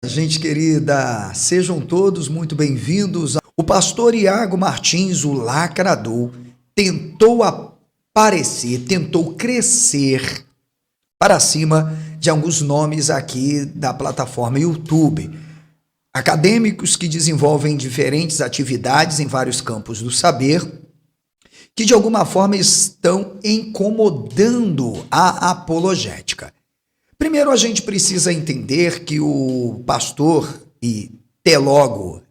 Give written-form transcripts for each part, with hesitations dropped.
Gente querida, sejam todos muito bem-vindos. O pastor Iago Martins, o lacrador, tentou aparecer, tentou crescer para cima de alguns nomes aqui da plataforma YouTube. Acadêmicos que desenvolvem diferentes atividades em vários campos do saber, que de alguma forma estão incomodando a apologética. Primeiro, a gente precisa entender que o pastor e teólogo,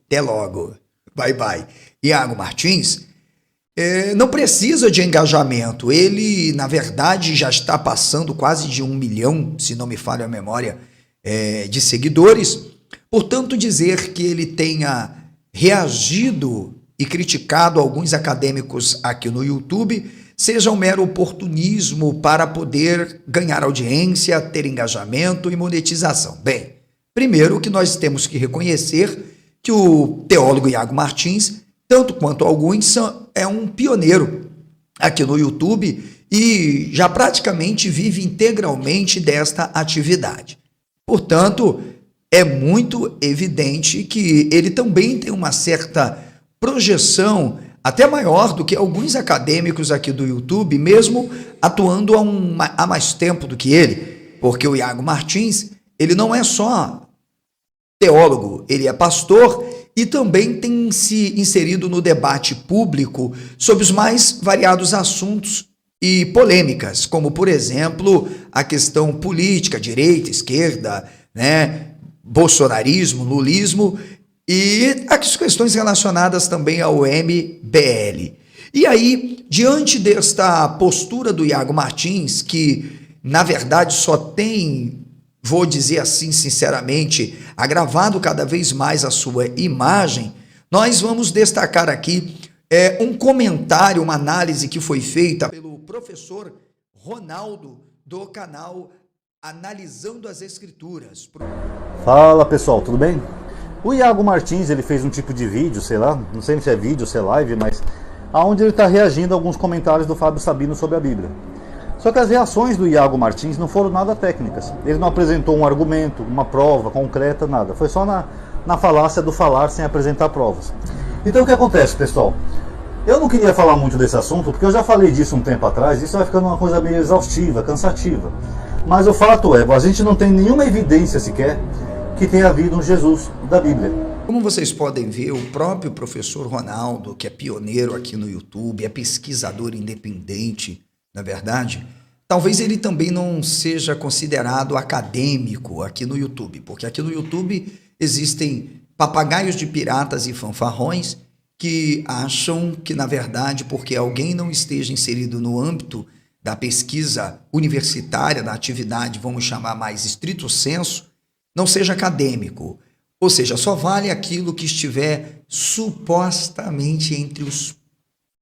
Iago Martins, não precisa de engajamento. Ele, na verdade, já está passando quase de 1 milhão, se não me falha a memória, de seguidores. Portanto, dizer que ele tenha reagido e criticado alguns acadêmicos aqui no YouTube seja um mero oportunismo para poder ganhar audiência, ter engajamento e monetização. Bem, primeiro que nós temos que reconhecer que o teólogo Iago Martins, tanto quanto alguns, é um pioneiro aqui no YouTube e já praticamente vive integralmente desta atividade. Portanto, é muito evidente que ele também tem uma certa projeção até maior do que alguns acadêmicos aqui do YouTube, mesmo atuando há mais tempo do que ele, porque o Iago Martins, ele não é só teólogo, ele é pastor e também tem se inserido no debate público sobre os mais variados assuntos e polêmicas, como, por exemplo, a questão política, direita, esquerda, bolsonarismo, lulismo, e as questões relacionadas também ao MBL. E aí, diante desta postura do Iago Martins, que na verdade só tem, vou dizer assim sinceramente, agravado cada vez mais a sua imagem, nós vamos destacar aqui um comentário, uma análise que foi feita pelo professor Ronaldo, do canal Analisando as Escrituras. Fala pessoal, tudo bem? O Iago Martins, ele fez um tipo de vídeo, sei lá, não sei se é vídeo, se é live, mas aonde ele está reagindo a alguns comentários do Fábio Sabino sobre a Bíblia. Só que as reações do Iago Martins não foram nada técnicas. Ele não apresentou um argumento, uma prova concreta, nada. Foi só na falácia do falar sem apresentar provas. Então o que acontece, pessoal? Eu não queria falar muito desse assunto, porque eu já falei disso um tempo atrás, isso vai ficando uma coisa meio exaustiva, cansativa. Mas o fato é, a gente não tem nenhuma evidência sequer que tenha havido um Jesus da Bíblia. Como vocês podem ver, o próprio professor Ronaldo, que é pioneiro aqui no YouTube, é pesquisador independente, na verdade, talvez ele também não seja considerado acadêmico aqui no YouTube, porque aqui no YouTube existem papagaios de piratas e fanfarrões que acham que, na verdade, porque alguém não esteja inserido no âmbito da pesquisa universitária, da atividade, vamos chamar mais estrito senso, não seja acadêmico, ou seja, só vale aquilo que estiver supostamente entre os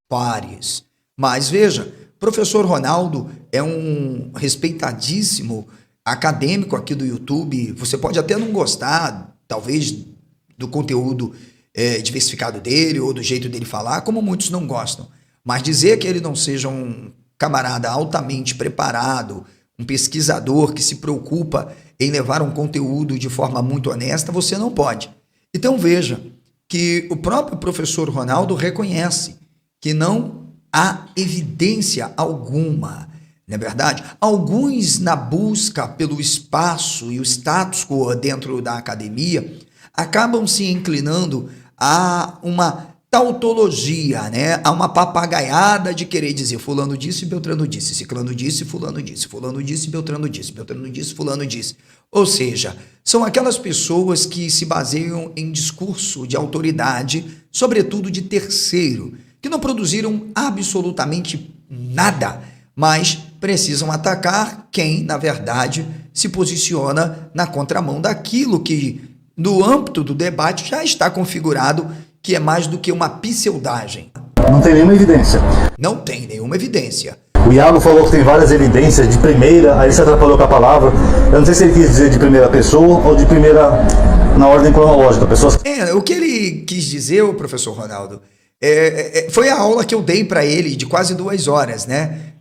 pares. Mas veja, professor Ronaldo é um respeitadíssimo acadêmico aqui do YouTube, você pode até não gostar, talvez, do conteúdo diversificado dele ou do jeito dele falar, como muitos não gostam, mas dizer que ele não seja um camarada altamente preparado, um pesquisador que se preocupa em levar um conteúdo de forma muito honesta, você não pode. Então veja que o próprio professor Ronaldo reconhece que não há evidência alguma, não é verdade? Alguns, na busca pelo espaço e o status quo dentro da academia, acabam se inclinando a uma tautologia, a uma papagaiada de querer dizer fulano disse, Beltrano disse, ciclano disse, fulano disse, fulano disse, Beltrano disse, Beltrano disse, fulano disse. Ou seja, são aquelas pessoas que se baseiam em discurso de autoridade, sobretudo de terceiro, que não produziram absolutamente nada, mas precisam atacar quem, na verdade, se posiciona na contramão daquilo que, no âmbito do debate, já está configurado, que é mais do que uma pseudagem. Não tem nenhuma evidência. Não tem nenhuma evidência. O Iago falou que tem várias evidências de primeira, aí ele se atrapalhou com a palavra. Eu não sei se ele quis dizer de primeira pessoa ou de primeira na ordem cronológica. O que ele quis dizer, o professor Ronaldo, foi a aula que eu dei para ele de quase 2 horas,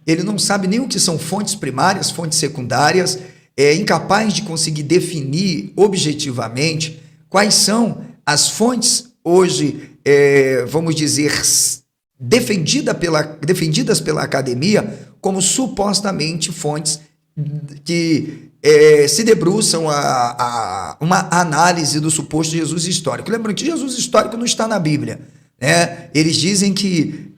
Ele não sabe nem o que são fontes primárias, fontes secundárias, é incapaz de conseguir definir objetivamente quais são as fontes hoje, vamos dizer, defendidas pela academia como supostamente fontes que se debruçam a uma análise do suposto Jesus histórico. Lembrando que Jesus histórico não está na Bíblia, né? Eles dizem que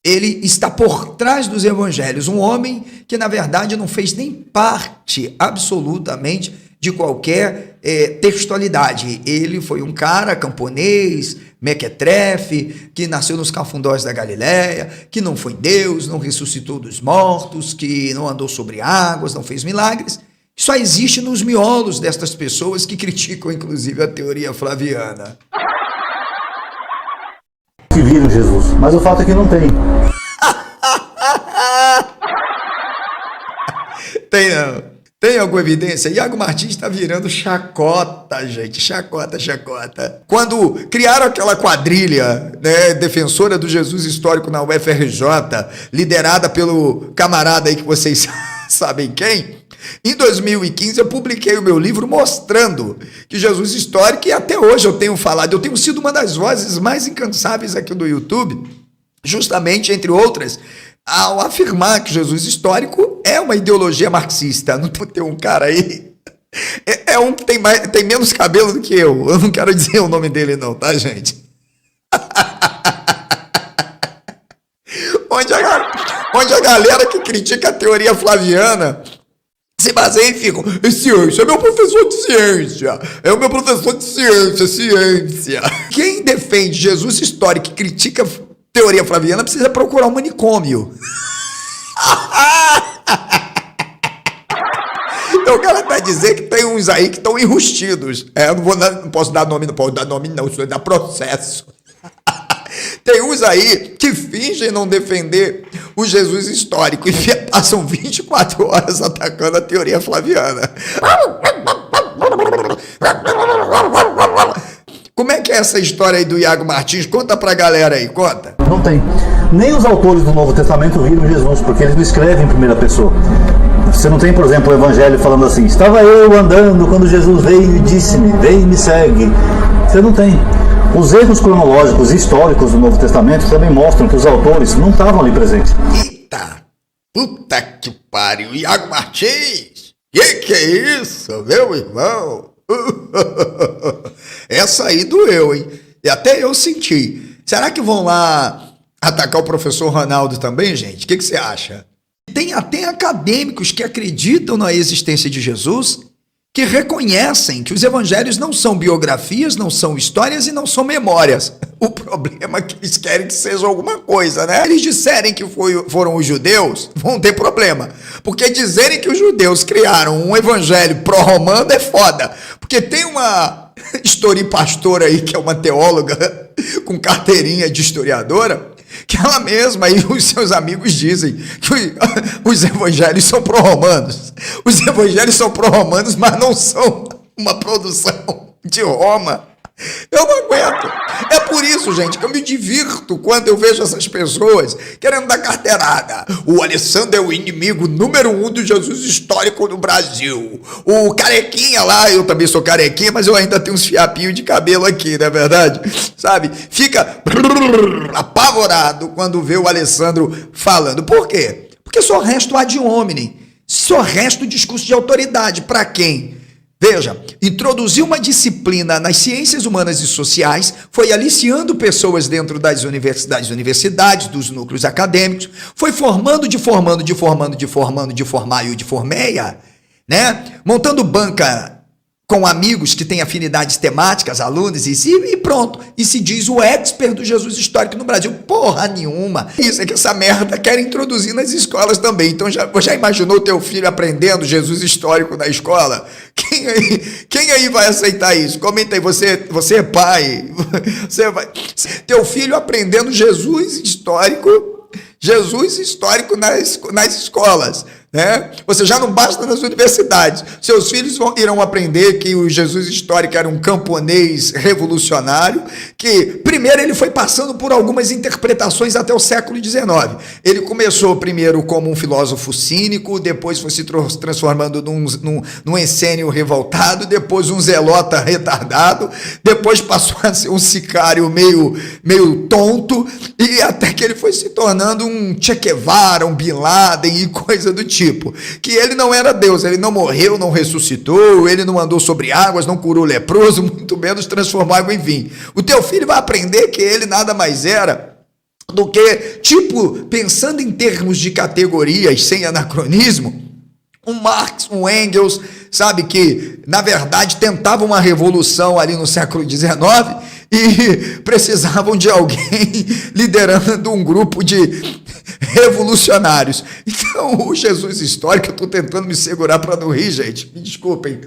ele está por trás dos evangelhos, um homem que na verdade não fez nem parte absolutamente de qualquer textualidade. Ele foi um cara camponês, mequetrefe, que nasceu nos cafundós da Galileia, que não foi Deus, não ressuscitou dos mortos, que não andou sobre águas, não fez milagres. Só existe nos miolos destas pessoas que criticam inclusive a teoria flaviana. Que viram Jesus, mas o fato é que não tem. Tem não. Tem alguma evidência? Iago Martins está virando chacota, gente. Chacota. Quando criaram aquela quadrilha, né, defensora do Jesus histórico na UFRJ, liderada pelo camarada aí que vocês sabem quem, em 2015 eu publiquei o meu livro mostrando que Jesus histórico, e até hoje eu tenho falado, eu tenho sido uma das vozes mais incansáveis aqui do YouTube, justamente, entre outras, ao afirmar que Jesus histórico é uma ideologia marxista. Não tem um cara aí, um que tem menos cabelo do que eu não quero dizer o nome dele não, tá, gente? onde a galera que critica a teoria flaviana se baseia e fica, ciência, é meu professor de ciência, é o meu professor de ciência. Quem defende Jesus histórico e critica teoria flaviana precisa procurar um manicômio. Então o cara vai dizer que tem uns aí que estão enrustidos. Eu não posso dar nome, não, isso dá processo. Tem uns aí que fingem não defender o Jesus histórico e passam 24 horas atacando a teoria flaviana. Como é que é essa história aí do Iago Martins? Conta pra galera aí, conta. Não tem. Nem os autores do Novo Testamento viram Jesus, porque eles não escrevem em primeira pessoa. Você não tem, por exemplo, o Evangelho falando assim, estava eu andando quando Jesus veio e disse-me, vem e me segue. Você não tem. Os erros cronológicos e históricos do Novo Testamento também mostram que os autores não estavam ali presentes. Eita! Puta que pariu! Iago Martins! Que é isso, meu irmão? Essa aí doeu, hein? E até eu senti. Será que vão lá atacar o professor Ronaldo também, gente? O que você acha? Tem até acadêmicos que acreditam na existência de Jesus, que reconhecem que os evangelhos não são biografias, não são histórias e não são memórias. O problema é que eles querem que seja alguma coisa, né? Eles disserem que foram os judeus, vão ter problema. Porque dizerem que os judeus criaram um evangelho pró-romano é foda. Porque tem uma historipastora aí, que é uma teóloga com carteirinha de historiadora, que ela mesma e os seus amigos dizem que os evangelhos são pró-romanos. Os evangelhos são pró-romanos, mas não são uma produção de Roma. Eu não aguento. É por isso, gente, que eu me divirto quando eu vejo essas pessoas querendo dar carteirada. O Alessandro é o inimigo número 1 do Jesus histórico no Brasil. O carequinha lá, eu também sou carequinha, mas eu ainda tenho uns fiapinhos de cabelo aqui, não é verdade? Sabe? Fica apavorado quando vê o Alessandro falando. Por quê? Porque só resta o ad hominem. Só resta o discurso de autoridade. Para quem? Veja, introduzir uma disciplina nas ciências humanas e sociais foi aliciando pessoas dentro das universidades, dos núcleos acadêmicos, foi formando, né? Montando banca com amigos que têm afinidades temáticas, alunos, e pronto. E se diz o expert do Jesus histórico no Brasil. Porra nenhuma. Isso é que essa merda quer introduzir nas escolas também. Então já imaginou teu filho aprendendo Jesus histórico na escola? Quem aí vai aceitar isso? Comenta aí, você é pai. Teu filho aprendendo Jesus histórico nas escolas, né? Você já não basta nas universidades. Seus filhos irão aprender que o Jesus histórico era um camponês revolucionário, que primeiro ele foi passando por algumas interpretações até o século XIX. Ele começou primeiro como um filósofo cínico, depois foi se transformando num essênio revoltado, depois um zelota retardado, depois passou a ser um sicário meio tonto, e até que ele foi se tornando um Che Guevara, um Bin Laden e coisa do tipo. Que ele não era Deus, ele não morreu, não ressuscitou, ele não andou sobre águas, não curou leproso, muito menos transformou água em vinho. O teu filho vai aprender que ele nada mais era do que, tipo, pensando em termos de categorias, sem anacronismo, um Marx, um Engels, sabe, que na verdade tentavam uma revolução ali no século XIX e precisavam de alguém liderando um grupo de revolucionários. Então, o Jesus histórico, eu estou tentando me segurar para não rir, gente, me desculpem,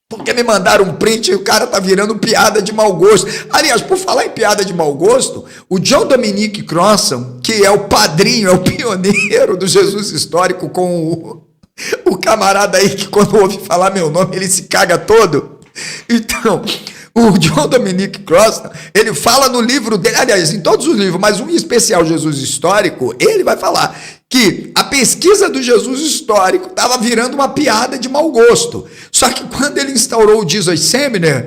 porque me mandaram um print e o cara tá virando piada de mau gosto. Aliás, por falar em piada de mau gosto, o John Dominic Crossan, que é o padrinho, é o pioneiro do Jesus histórico, com o camarada aí que quando ouve falar meu nome, ele se caga todo. Então, o John Dominic Crossan, ele fala no livro dele, aliás, em todos os livros, mas um em especial, Jesus Histórico, ele vai falar que a pesquisa do Jesus histórico estava virando uma piada de mau gosto. Só que quando ele instaurou o Jesus Seminar,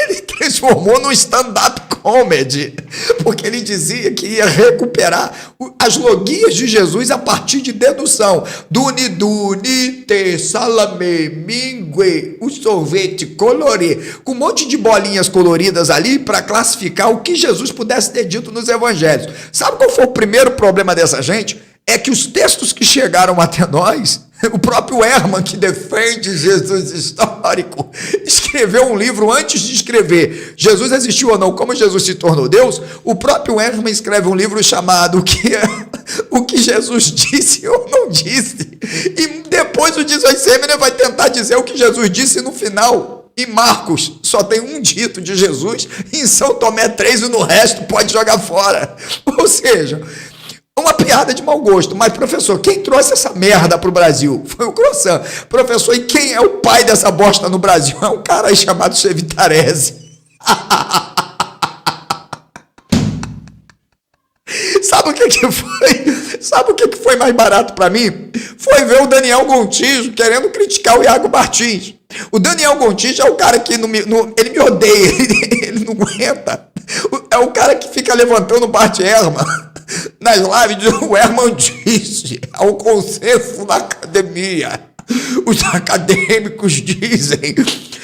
ele transformou num stand-up comedy, porque ele dizia que ia recuperar as logias de Jesus a partir de dedução. Duni, duni, te, salame, mingue, o sorvete colorê, com um monte de bolinhas coloridas ali para classificar o que Jesus pudesse ter dito nos evangelhos. Sabe qual foi o primeiro problema dessa gente? É que os textos que chegaram até nós, o próprio Herman, que defende Jesus histórico, escreveu um livro antes de escrever Jesus existiu ou não, como Jesus se tornou Deus. O próprio Herman escreve um livro chamado O que Jesus disse ou não disse. E depois o Jesus Seminar vai tentar dizer o que Jesus disse no final. Em Marcos só tem um dito de Jesus, em São Tomé 3 e no resto pode jogar fora. Ou seja, uma piada de mau gosto. Mas, professor, quem trouxe essa merda pro Brasil? Foi o Crossan. Professor, e quem é o pai dessa bosta no Brasil? É um cara aí chamado Chevitarese. Sabe o que foi? Sabe o que foi mais barato para mim? Foi ver o Daniel Gontijo querendo criticar o Iago Martins. O Daniel Gontijo é o cara que ele me odeia, ele não aguenta. É o cara que fica levantando o Bart Ehrman nas lives. O Herman disse, ao consenso da academia, os acadêmicos dizem,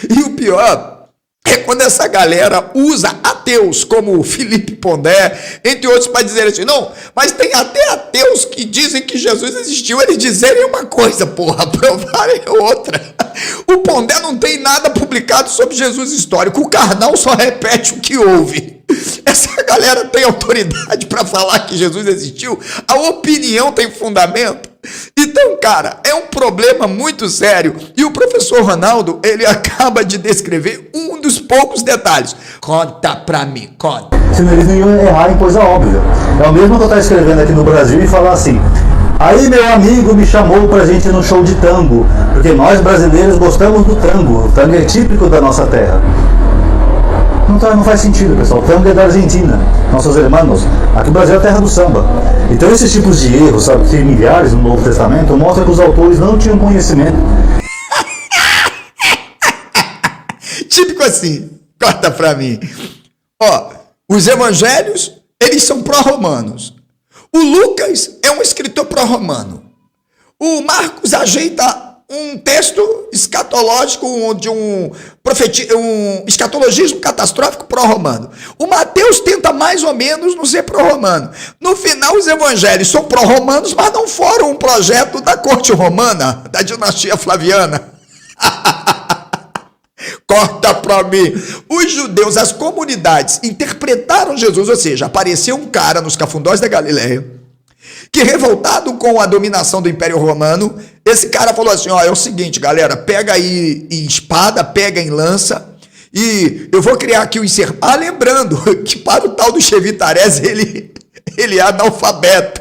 e o pior é quando essa galera usa ateus como Felipe Pondé, entre outros, para dizer assim, não, mas tem até ateus que dizem que Jesus existiu, eles dizerem uma coisa, porra, provarem outra. O Pondé não tem nada publicado sobre Jesus histórico, o Karnal só repete o que ouve. Essa galera tem autoridade para falar que Jesus existiu? A opinião tem fundamento? Então, cara, é um problema muito sério. E o professor Ronaldo, ele acaba de descrever um dos poucos detalhes. Conta pra mim, conta. Senão eles não iam errar em coisa óbvia. É o mesmo que eu estou escrevendo aqui no Brasil e falar assim: aí meu amigo me chamou pra gente ir no show de tango, porque nós brasileiros gostamos do tango. O tango é típico da nossa terra. Não faz sentido, pessoal. O tango é da Argentina, nossos irmãos. Aqui o Brasil é a terra do samba. Então esses tipos de erros, sabe, que tem milhares no Novo Testamento, mostra que os autores não tinham conhecimento. Típico assim, corta pra mim. Ó, os evangelhos, eles são pró-romanos. O Lucas é um escritor pró-romano. O Marcos ajeita um texto escatológico de um escatologismo catastrófico pró-romano. O Mateus tenta mais ou menos não ser pró-romano. No final, os evangelhos são pró-romanos, mas não foram um projeto da corte romana, da dinastia Flaviana. Corta pra mim. Os judeus, as comunidades, interpretaram Jesus, ou seja, apareceu um cara nos cafundós da Galileia, que revoltado com a dominação do Império Romano, esse cara falou assim, ó, é o seguinte, galera, pega aí em espada, pega em lança, e eu vou criar aqui um encerro. Ah, lembrando que para o tal do Chevitarese, ele é analfabeto.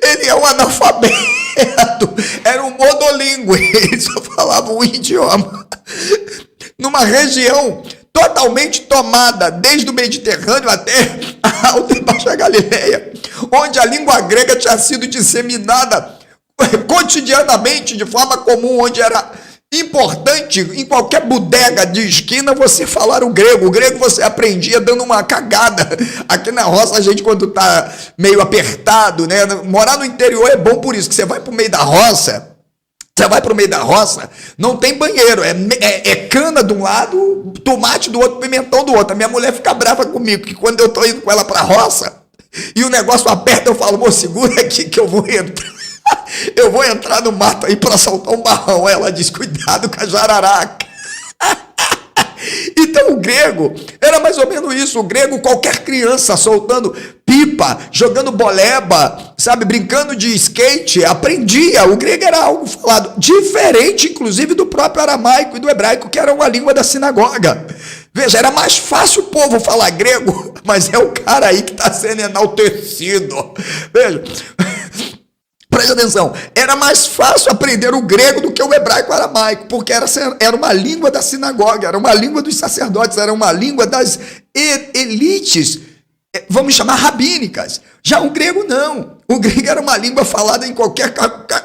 Ele é um analfabeto. Era um monolíngue, eles só falavam um idioma. Numa região totalmente tomada, desde o Mediterrâneo até a Alta e Baixa Galileia, onde a língua grega tinha sido disseminada cotidianamente, de forma comum, onde era importante, em qualquer bodega de esquina, você falar o grego. O grego você aprendia dando uma cagada. Aqui na roça, a gente, quando tá meio apertado, né? Morar no interior é bom por isso, que você vai pro meio da roça. Você vai pro meio da roça, não tem banheiro, é cana de um lado, tomate do outro, pimentão do outro. A minha mulher fica brava comigo, que quando eu tô indo com ela pra roça, e o negócio aperta, eu falo, moço, segura aqui que eu vou entrar. Eu vou entrar no mato aí para soltar um barrão. Ela diz, cuidado com a jararaca. Então o grego era mais ou menos isso. O grego, qualquer criança soltando pipa, jogando boleba, sabe, brincando de skate, aprendia. O grego era algo falado diferente, inclusive, do próprio aramaico e do hebraico, que era uma língua da sinagoga. Veja, era mais fácil o povo falar grego, mas é o cara aí que está sendo enaltecido. Veja, presta atenção, era mais fácil aprender o grego do que o hebraico e o aramaico, porque era uma língua da sinagoga, era uma língua dos sacerdotes, era uma língua das elites, vamos chamar rabínicas. Já o grego não, o grego era uma língua falada em qualquer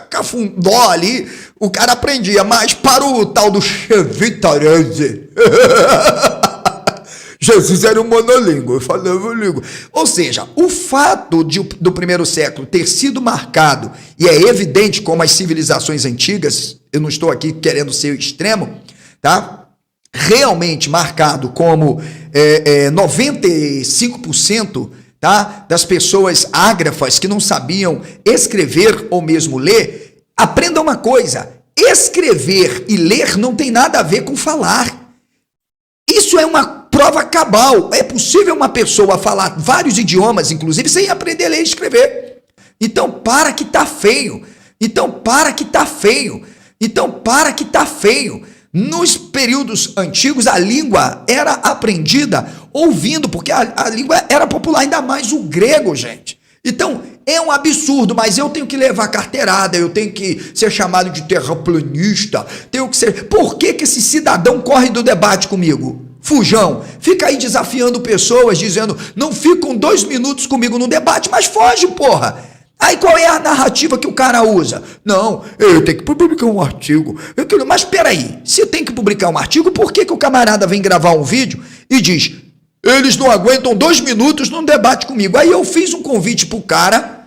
cafundó ali, o cara aprendia, mas para o tal do Chevitarese, Jesus era um monolíngue, falava língua. Ou seja, o fato do primeiro século ter sido marcado, e é evidente como as civilizações antigas, eu não estou aqui querendo ser extremo, tá? Realmente marcado como 95%, tá? Das pessoas ágrafas que não sabiam escrever ou mesmo ler. Aprenda uma coisa, escrever e ler não tem nada a ver com falar. Isso é uma prova cabal. É possível uma pessoa falar vários idiomas, inclusive, sem aprender a ler e escrever. Então, para que tá feio. Então, para que tá feio. Então, para que tá feio. Nos períodos antigos, a língua era aprendida ouvindo, porque a língua era popular, ainda mais o grego, gente. Então, é um absurdo, mas eu tenho que levar carteirada, eu tenho que ser chamado de terraplanista, tenho que ser... Por que esse cidadão corre do debate comigo? Fujão, fica aí desafiando pessoas, dizendo, não ficam 2 minutos comigo no debate, mas foge, porra. Aí qual é a narrativa que o cara usa? Não, eu tenho que publicar um artigo. Mas peraí, se tem que publicar um artigo, por que o camarada vem gravar um vídeo e diz, eles não aguentam 2 minutos num debate comigo? Aí eu fiz um convite pro cara,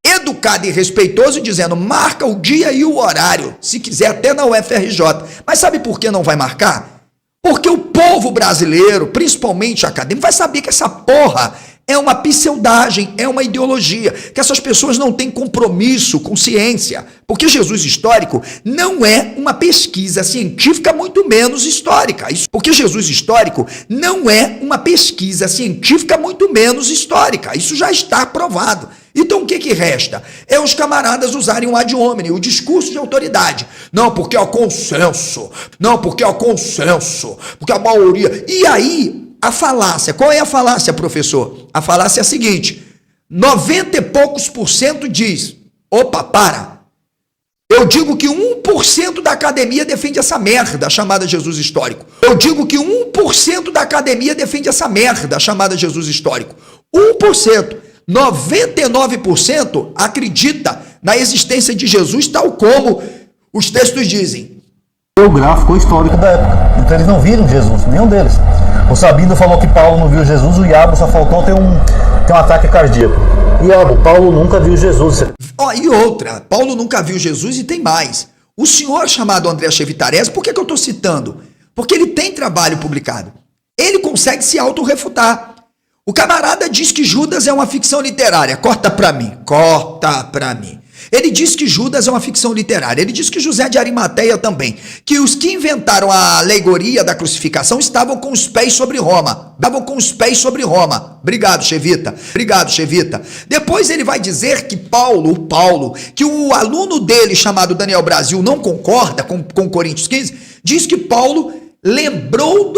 educado e respeitoso, dizendo, marca o dia e o horário, se quiser até na UFRJ. Mas sabe por que não vai marcar? Porque o povo brasileiro, principalmente acadêmico, vai saber que essa porra é uma pseudagem, é uma ideologia, que essas pessoas não têm compromisso com ciência, porque Jesus histórico não é uma pesquisa científica, muito menos histórica. Porque Jesus histórico não é uma pesquisa científica, muito menos histórica. Isso já está provado. Então o que resta? É os camaradas usarem o ad hominem, o discurso de autoridade. Não, porque é o consenso. Não, porque é o consenso. Porque a maioria... E aí... A falácia, qual é a falácia, professor? A falácia é a seguinte, 90 e poucos por cento diz, opa, para, eu digo que 1% da academia defende essa merda chamada Jesus histórico. Eu digo que 1% da academia defende essa merda chamada Jesus histórico. 1%, 99% acredita na existência de Jesus, tal como os textos dizem. O gráfico histórico da época, então eles não viram Jesus, nenhum deles. O Sabino falou que Paulo não viu Jesus, o Iago só faltou ter um ataque cardíaco. Iago, Paulo nunca viu Jesus. E outra, Paulo nunca viu Jesus e tem mais. O senhor chamado André Chevitarese, por que eu estou citando? Porque ele tem trabalho publicado. Ele consegue se autorrefutar. O camarada diz que Judas é uma ficção literária. Corta pra mim. Ele diz que Judas é uma ficção literária. Ele diz que José de Arimateia também. Que os que inventaram a alegoria da crucificação estavam com os pés sobre Roma. Obrigado, Chevita. Depois ele vai dizer que Paulo, que o aluno dele chamado Daniel Brasil não concorda com Coríntios 15, diz que Paulo lembrou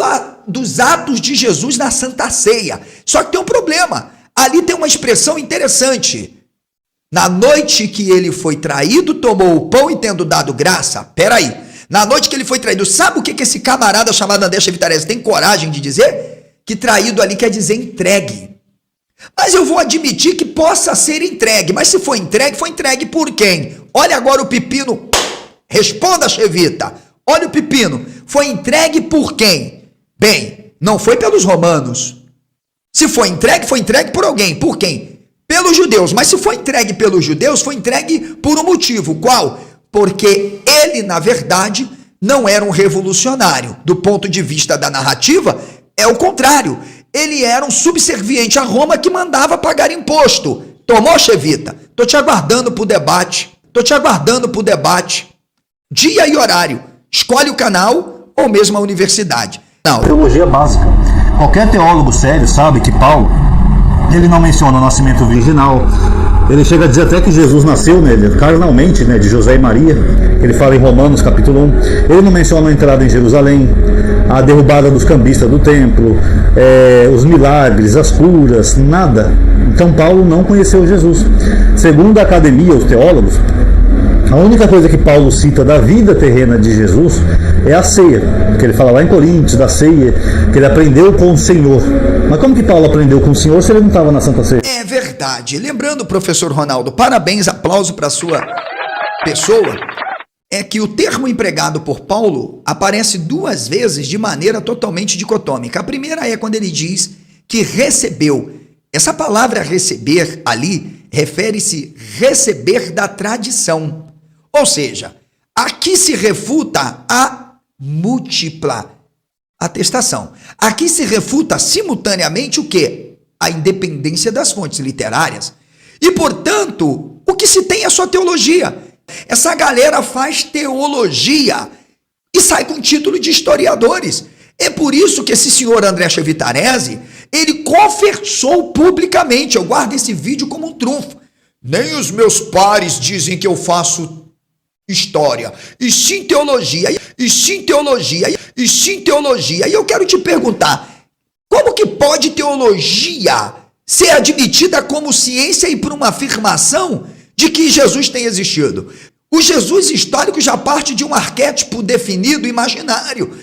dos atos de Jesus na Santa Ceia. Só que tem um problema. Ali tem uma expressão interessante. Na noite que ele foi traído, tomou o pão e tendo dado graça. Peraí. Na noite que ele foi traído, sabe o que esse camarada chamado André Chevitarese tem coragem de dizer? Que traído ali quer dizer entregue. Mas eu vou admitir que possa ser entregue. Mas se foi entregue por quem? Olha agora o pepino. Responda, Chevita. Olha o pepino. Foi entregue por quem? Bem, não foi pelos romanos. Se foi entregue por alguém. Por quem? Pelos judeus. Mas se foi entregue pelos judeus, foi entregue por um motivo. Qual? Porque ele, na verdade, não era um revolucionário. Do ponto de vista da narrativa, é o contrário. Ele era um subserviente a Roma que mandava pagar imposto. Tomou, Chevita? Tô te aguardando pro debate. Dia e horário. Escolhe o canal ou mesmo a universidade. Não. Teologia básica. Qualquer teólogo sério sabe que Paulo, ele não menciona o nascimento virginal. Ele chega a dizer até que Jesus nasceu nele, carnalmente, de José e Maria. Ele fala em Romanos capítulo 1. Ele não menciona a entrada em Jerusalém, a derrubada dos cambistas do templo, os milagres, as curas, nada. Então Paulo não conheceu Jesus. Segundo a academia, os teólogos, a única coisa que Paulo cita da vida terrena de Jesus é a ceia, que ele fala lá em Coríntios, da ceia, que ele aprendeu com o Senhor. Mas como que Paulo aprendeu com o Senhor se ele não estava na Santa Ceia? É verdade. Lembrando, professor Ronaldo, parabéns, aplauso para a sua pessoa, é que o termo empregado por Paulo aparece duas vezes de maneira totalmente dicotômica. A primeira é quando ele diz que recebeu. Essa palavra receber ali refere-se receber da tradição. Ou seja, aqui se refuta a múltipla atestação. Aqui se refuta simultaneamente o quê? A independência das fontes literárias. E, portanto, o que se tem é só teologia. Essa galera faz teologia e sai com título de historiadores. É por isso que esse senhor André Chevitarese, ele confessou publicamente, eu guardo esse vídeo como um trunfo, nem os meus pares dizem que eu faço história, e sim teologia. E eu quero te perguntar, como que pode teologia ser admitida como ciência e por uma afirmação de que Jesus tem existido? O Jesus histórico já parte de um arquétipo definido imaginário.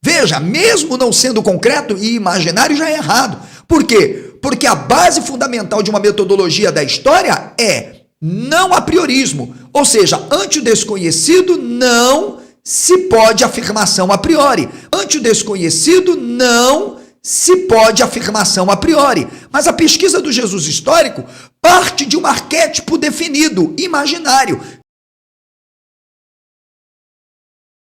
Veja, mesmo não sendo concreto e imaginário já é errado. Por quê? Porque a base fundamental de uma metodologia da história é não a priorismo. Ou seja, ante o desconhecido não se pode afirmação a priori. Mas a pesquisa do Jesus histórico parte de um arquétipo definido, imaginário.